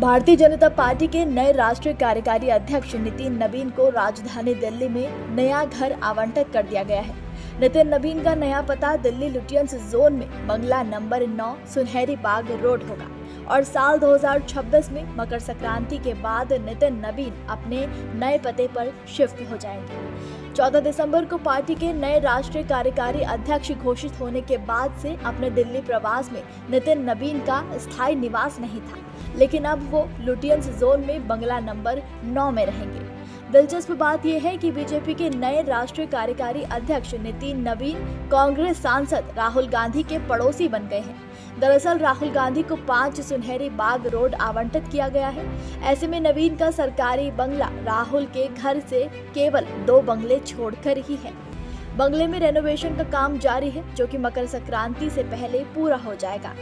Bharatiya Janata party के नए राष्ट्रीय कार्यकारी अध्यक्ष नितिन नवीन को राजधानी दिल्ली में नया घर आवंटित कर दिया गया है। नितिन नवीन का नया पता दिल्ली लुटियंस जोन में बंगला नंबर 9 सुनहरी बाग रोड होगा और साल 2026 में मकर संक्रांति के बाद नितिन नवीन अपने नए पते पर शिफ्ट हो जाएंगे। 14 दिसंबर को पार्टी के नए राष्ट्रीय कार्यकारी अध्यक्ष घोषित होने के बाद से अपने दिल्ली प्रवास में नितिन नवीन का स्थायी निवास नहीं था, लेकिन अब वो लुटियंस जोन में बंगला नंबर 9 में रहेंगे। दिलचस्प बात यह है कि बीजेपी के नए राष्ट्रीय कार्यकारी अध्यक्ष नितिन नवीन कांग्रेस सांसद राहुल गांधी के पड़ोसी बन गए हैं। दरअसल राहुल गांधी को 5 सुनहरी बाग रोड आवंटित किया गया है। ऐसे में नवीन का सरकारी बंगला राहुल के घर से केवल 2 बंगले छोड़कर ही है। बंगले में रेनोवेशन का काम जारी है, जो कि मकर संक्रांति से पहले पूरा हो जाएगा।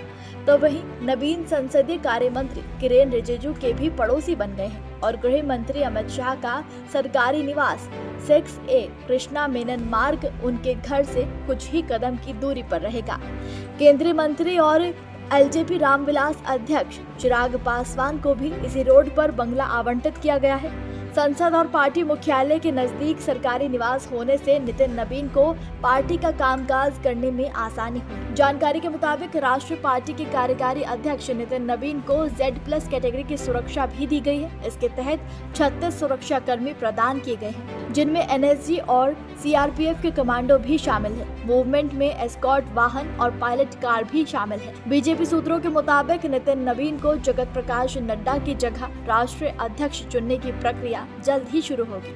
तो वहीं नवीन संसदीय कार्य मंत्री किरेन रिजिजू के भी पड़ोसी बन गए हैं और गृह मंत्री अमित शाह का सरकारी निवास 6A कृष्णा मेनन मार्ग उनके घर से कुछ ही कदम की दूरी पर रहेगा। केंद्रीय मंत्री और एलजेपी रामविलास अध्यक्ष चिराग पासवान को भी इसी रोड पर बंगला आवंटित किया गया है। संसद और पार्टी मुख्यालय के नजदीक सरकारी निवास होने से नितिन नवीन को पार्टी का कामकाज करने में आसानी हुई। जानकारी के मुताबिक राष्ट्रीय पार्टी के कार्यकारी अध्यक्ष नितिन नवीन को Z+ कैटेगरी की सुरक्षा भी दी गई है। इसके तहत 36 सुरक्षा कर्मी प्रदान किए गए हैं, जिनमें NSG और CRPF के कमांडो भी शामिल है। मूवमेंट में एस्कॉर्ट वाहन और पायलट कार भी शामिल है। बीजेपी सूत्रों के मुताबिक नितिन नवीन को जगत प्रकाश नड्डा की जगह राष्ट्रीय अध्यक्ष चुनने की प्रक्रिया जल्द ही शुरू होगी।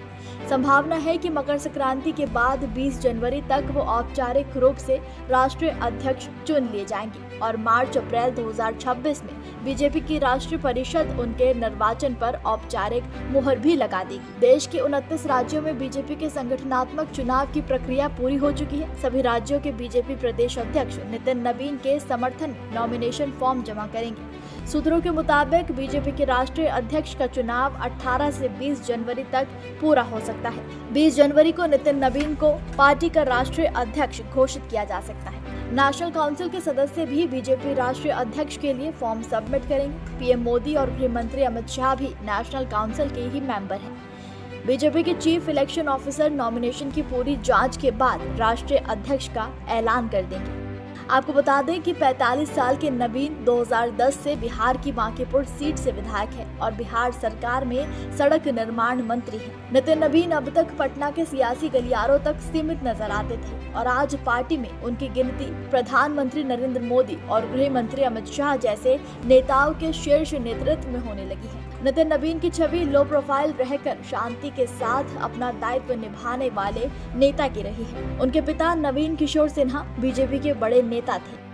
संभावना है कि मकर संक्रांति के बाद 20 जनवरी तक वो औपचारिक रूप से राष्ट्रीय अध्यक्ष चुन लिए जाएंगे और मार्च-अप्रैल 2026 में बीजेपी की राष्ट्रीय परिषद उनके निर्वाचन पर औपचारिक मुहर भी लगा देगी। देश के 29 राज्यों में बीजेपी के संगठनात्मक चुनाव की प्रक्रिया पूरी हो चुकी है। सभी राज्यों के बीजेपी प्रदेश अध्यक्ष नितिन नवीन के समर्थन में नॉमिनेशन फॉर्म जमा करेंगे। सूत्रों के मुताबिक बीजेपी के राष्ट्रीय अध्यक्ष का चुनाव 18 से 20 जनवरी तक पूरा हो सकता है। 20 जनवरी को नितिन नवीन को पार्टी का राष्ट्रीय अध्यक्ष घोषित किया जा सकता है। नेशनल काउंसिल के सदस्य भी बीजेपी राष्ट्रीय अध्यक्ष के लिए फॉर्म सबमिट करेंगे। पीएम मोदी और गृह मंत्री अमित शाह भी नेशनल काउंसिल के ही मेंबर हैं। बीजेपी के चीफ इलेक्शन ऑफिसर नॉमिनेशन की पूरी जांच के बाद राष्ट्रीय अध्यक्ष का ऐलान कर देंगे। आपको बता दें कि 45 साल के नवीन 2010 से बिहार की बांकीपुर सीट से विधायक है और बिहार सरकार में सड़क निर्माण मंत्री है। नितिन नवीन अब तक पटना के सियासी गलियारों तक सीमित नजर आते थे और आज पार्टी में उनकी गिनती प्रधानमंत्री नरेंद्र मोदी और गृह मंत्री अमित शाह जैसे नेताओं के शीर्ष नेतृत्व में होने लगी है। नितिन नवीन की छवि लो प्रोफाइल रहकर शांति के साथ अपना दायित्व निभाने वाले नेता की रही है। उनके पिता नवीन किशोर सिन्हा बीजेपी के बड़े नेता थे।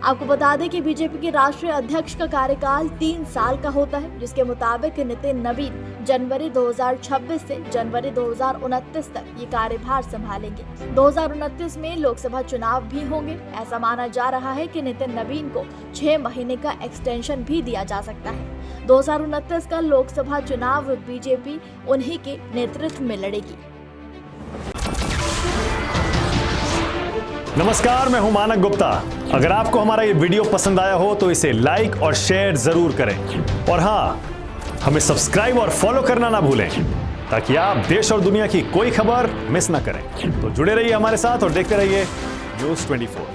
आपको बता दें कि बीजेपी के राष्ट्रीय अध्यक्ष का कार्यकाल 3 साल का होता है, जिसके मुताबिक नितिन नवीन जनवरी 2026 से जनवरी 2029 तक ये कार्यभार संभालेंगे। 2029 में लोकसभा चुनाव भी होंगे। ऐसा माना जा रहा है कि नितिन नवीन को 6 महीने का एक्सटेंशन भी दिया जा सकता है। 2029 का लोकसभा चुनाव बीजेपी उन्हीं के नेतृत्व में लड़ेगी। नमस्कार, मैं हूं मानक गुप्ता। अगर आपको हमारा ये वीडियो पसंद आया हो तो इसे लाइक और शेयर जरूर करें और हाँ, हमें सब्सक्राइब और फॉलो करना ना भूलें ताकि आप देश और दुनिया की कोई खबर मिस ना करें। तो जुड़े रहिए हमारे साथ और देखते रहिए न्यूज़ 24।